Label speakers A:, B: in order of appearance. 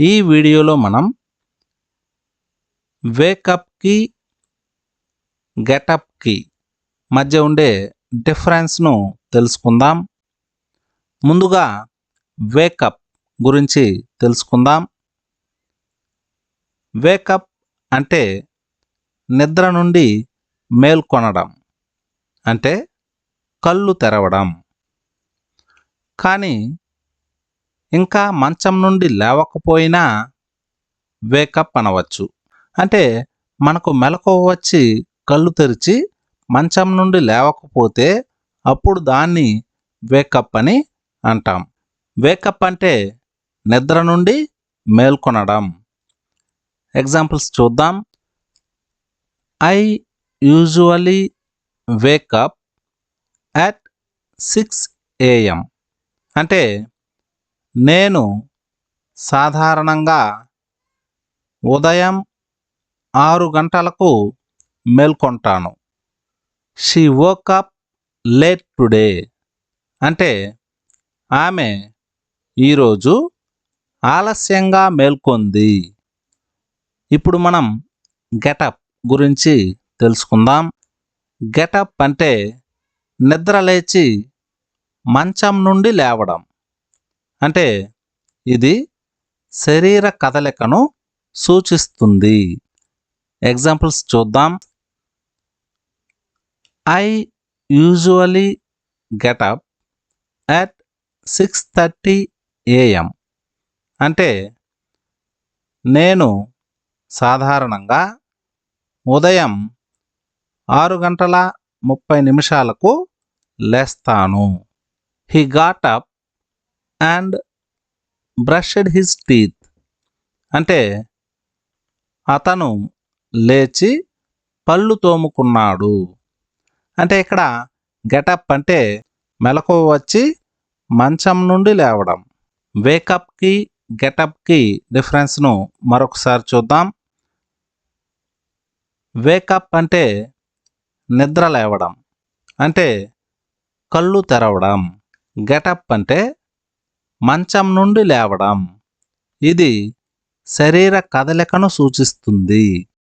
A: ఈ వీడియోలో మనం వేకప్కి గెటప్కి మధ్య ఉండే డిఫరెన్స్ను తెలుసుకుందాం. ముందుగా వేకప్ గురించి తెలుసుకుందాం. వేకప్ అంటే నిద్ర నుండి మేల్కొనడం, అంటే కళ్ళు తెరవడం. కానీ ఇంకా మంచం నుండి లేవకపోయినా వేకప్ అనవచ్చు. అంటే మనకు మెలకువ వచ్చి కళ్ళు తెరిచి మంచం నుండి లేవకపోతే అప్పుడు దాన్ని వేకప్ అని అంటాం. వేకప్ అంటే నిద్ర నుండి మేల్కొనడం. ఎగ్జాంపుల్స్ చూద్దాం. I usually wake up at 6 AM. అంటే నేను సాధారణంగా ఉదయం 6 గంటలకు మేల్కొంటాను. She woke up late today. అంటే ఆమె ఈరోజు ఆలస్యంగా మేల్కొంది. ఇప్పుడు మనం గెటప్ గురించి తెలుసుకుందాం. గెటప్ అంటే నిద్ర లేచి మంచం నుండి లేవడం. అంటే ఇది శరీర కదలికను సూచిస్తుంది. ఎగ్జాంపుల్స్ చూద్దాం. I usually getup at 6:30 AM. అంటే నేను సాధారణంగా ఉదయం 6:30 లేస్తాను. He got up and brushed his teeth. అంటే అతను లేచి పళ్ళు తోముకున్నాడు. అంటే ఇక్కడ గెటప్ అంటే మెలకువ వచ్చి మంచం నుండి లేవడం. వేకప్కి గెటప్కి డిఫరెన్స్ను మరొకసారి చూద్దాం. వేకప్ అంటే నిద్ర లేవడం, అంటే కళ్ళు తెరవడం. గెటప్ అంటే మంచం నుండి లేవడం. ఇది శరీర కదలికను సూచిస్తుంది.